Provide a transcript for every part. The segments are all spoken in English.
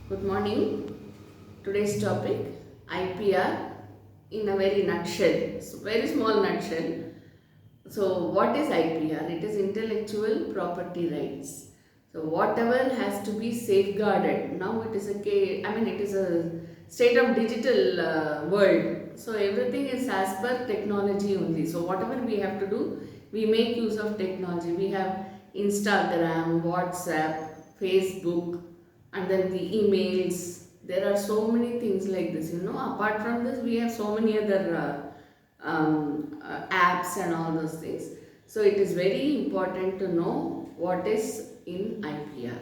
Good morning. Today's topic IPR in a very nutshell, very small nutshell. So, what is IPR? It is intellectual property rights. So, whatever has to be safeguarded. Now, it is it is a state of digital world. So, everything is as per technology only. So, whatever we have to do, we make use of technology. We have Instagram, WhatsApp, Facebook, and then the emails. There are so many things like this. Apart from this, we have so many other apps and all those things. So it is very important to know what is in IPR.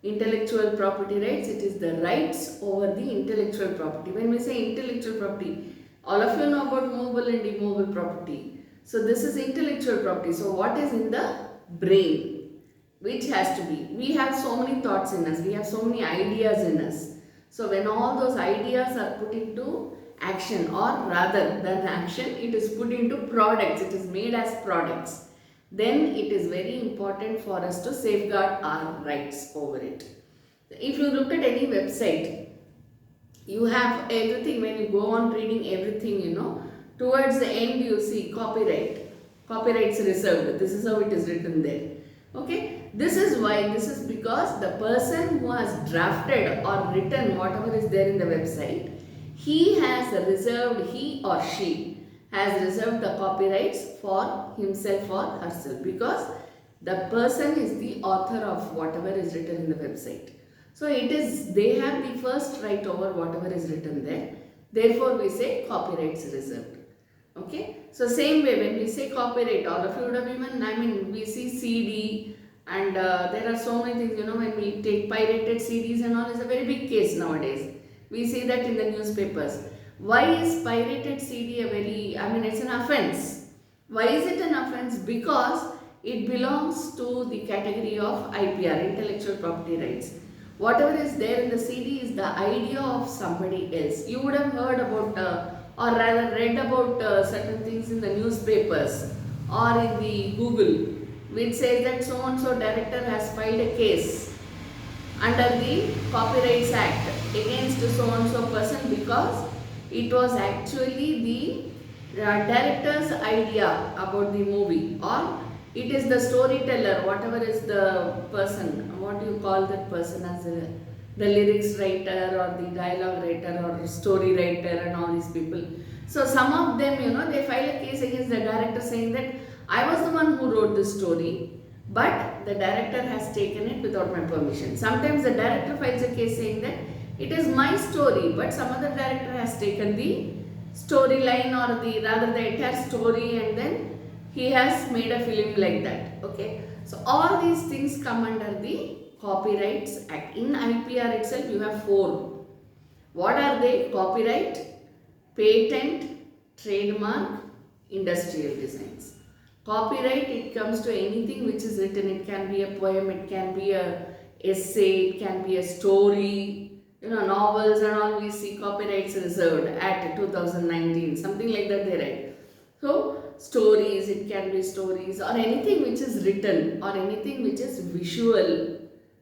Intellectual property rights, it is the rights over the intellectual property. When we say intellectual property, all of you know about mobile and immobile property. So this is intellectual property. So what is in the brain? Which has to be. We have so many thoughts in us. We have so many ideas in us. So when all those ideas are put into action, or rather than action, it is put into products, it is made as products, then it is very important for us to safeguard our rights over it. If you look at any website, you have everything. When you go on reading everything, towards the end you see copyrights reserved. This is how it is written there. Okay, this is because the person who has drafted or written whatever is there in the website, he or she has reserved the copyrights for himself or herself, because the person is the author of whatever is written in the website. So they have the first right over whatever is written there. Therefore we say copyrights reserved. Okay, so same way when we say copyright, all of you would have we see CD, and there are so many things, when we take pirated CDs and all, is a very big case nowadays. We see that in the newspapers. Why is pirated CD it's an offense. Why is it an offense? Because it belongs to the category of IPR, intellectual property rights. Whatever is there in the CD is the idea of somebody else. You would have heard about or rather read about certain things in the newspapers or in the Google, which says that so and so director has filed a case under the Copyrights Act against so and so person, because it was actually the director's idea about the movie, or it is the storyteller, whatever is the person, what do you call that person, as the lyrics writer or the dialogue writer or story writer and all these people. So some of them, they file a case against the director saying that I was the one who wrote this story, but the director has taken it without my permission. Sometimes the director files a case saying that it is my story, but some other director has taken the storyline or the entire story, and then he has made a film like that. Okay, so all these things come under the Copyrights Act. In IPR itself you have 4. What are they? Copyright, patent, trademark, industrial designs. Copyright, it comes to anything which is written. It can be a poem, it can be a essay, it can be a story, novels and all. We see copyrights reserved at 2019, something like that they write. So stories, it can be stories, or anything which is written, or anything which is visual,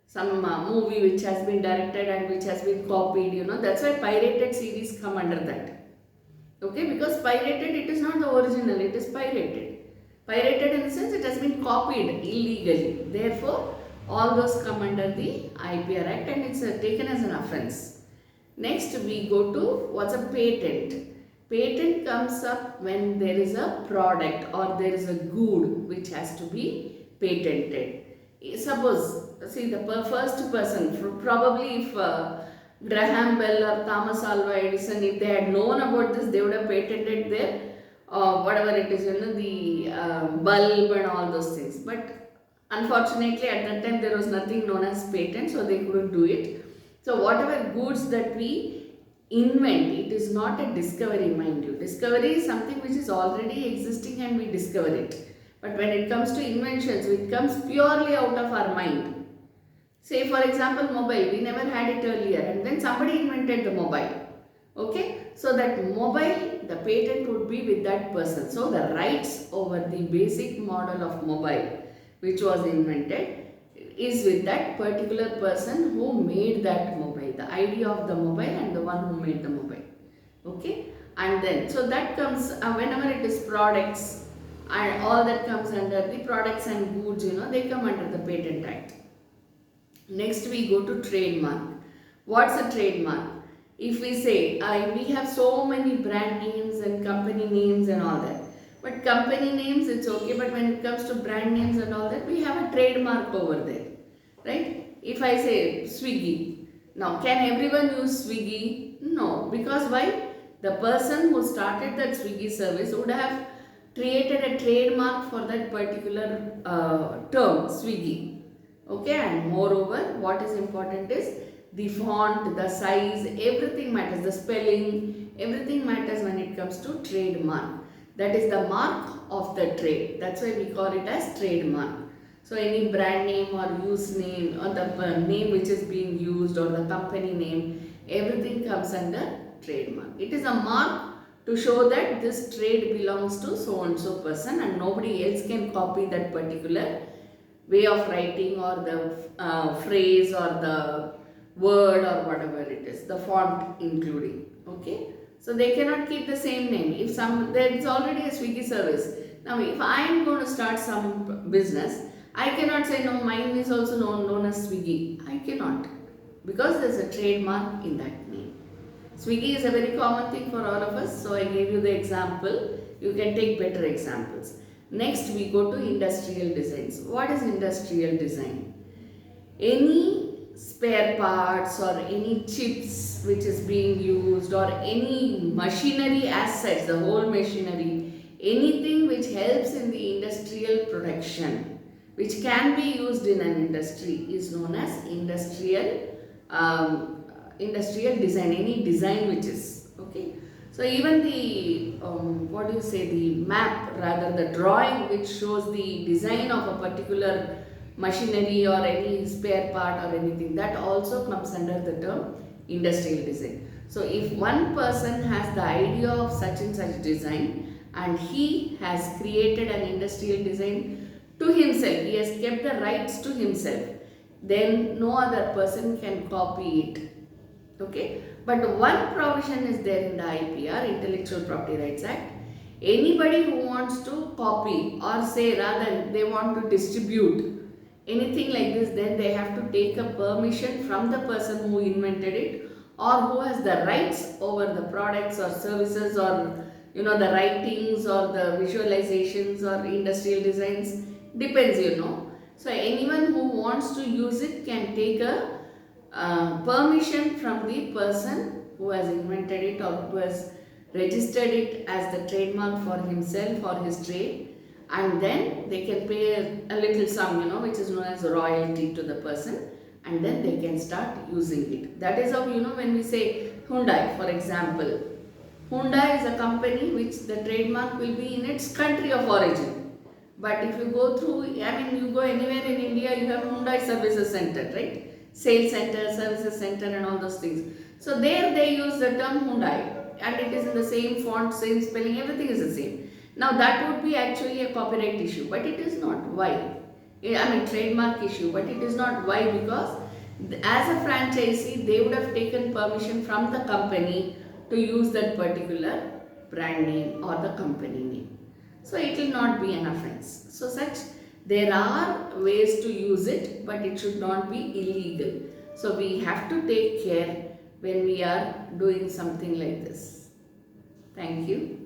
some movie which has been directed and which has been copied, that's why pirated series come under that. Okay, because pirated, it is not the original, it is pirated. Pirated in the sense it has been copied illegally. Therefore, all those come under the IPR Act, and it's taken as an offense. Next we go to what's a patent. Patent comes up when there is a product or there is a good which has to be patented. Suppose, see, the first person, probably if Graham Bell or Thomas Alva Edison, if they had known about this, they would have patented their whatever it is, the bulb and all those things. But unfortunately at that time there was nothing known as patent, so they couldn't do it. So whatever goods that we invent, it is not a discovery, mind you. Discovery is something which is already existing and we discover it. But when it comes to inventions, it comes purely out of our mind. Say for example mobile, we never had it earlier, and then somebody invented the mobile. Okay, so that mobile, the patent would be with that person. So the rights over the basic model of mobile which was invented, is with that particular person who made that mobile, the idea of the mobile and the one who made the mobile. Okay, and then so that comes whenever it is products and all that comes under the products and goods, they come under the Patent Act. Next we go to trademark. What's a trademark? If we say we have so many brand names and company names and all that, but company names it's okay, but when it comes to brand names and all that, we have a trademark over there, right? If I say Swiggy, now can everyone use Swiggy? No, because why? The person who started that Swiggy service would have created a trademark for that particular term, Swiggy. Okay, and moreover, what is important is the font, the size, everything matters, the spelling, everything matters when it comes to trademark. That is the mark of the trade. That's why we call it as trademark. So any brand name or use name or the name which is being used or the company name, everything comes under trademark. It is a mark to show that this trade belongs to so and so person and nobody else can copy that particular way of writing or the phrase or the word or whatever it is, the font including. Okay, so they cannot keep the same name. If there is already a Swiggy service, now if I am going to start some business, I cannot say no, mine is also known as Swiggy. I cannot, because there is a trademark in that name. Swiggy is a very common thing for all of us, so I gave you the example. You can take better examples. Next we go to industrial designs. What is industrial design? Any spare parts or any chips which is being used or any machinery as such, the whole machinery, anything which helps in the industrial production, which can be used in an industry, is known as industrial design, any design which is, okay. So even the, the map, rather the drawing which shows the design of a particular machinery or any spare part or anything, that also comes under the term industrial design. So if one person has the idea of such and such design and he has created an industrial design to himself, he has kept the rights to himself, then no other person can copy it. Okay, but one provision is there in the IPR, Intellectual Property Rights Act. Anybody who wants to copy or say rather they want to distribute anything like this, then they have to take a permission from the person who invented it or who has the rights over the products or services or the writings or the visualizations or industrial designs, depends. So anyone who wants to use it can take a permission from the person who has invented it or who has registered it as the trademark for himself or his trade, and then they can pay a little sum, which is known as royalty to the person, and then they can start using it. That is how, when we say Hyundai, for example, Hyundai is a company which the trademark will be in its country of origin. But if you go through, you go anywhere in India, you have Hyundai Services Center, right? Sales center, services center and all those things. So there they use the term Hyundai and it is in the same font, same spelling, everything is the same. Now that would be actually a copyright issue, but it is not. Why? Trademark issue, but it is not. Why? Because as a franchisee, they would have taken permission from the company to use that particular brand name or the company name. So it will not be an offense. So there are ways to use it, but it should not be illegal. So we have to take care when we are doing something like this. Thank you.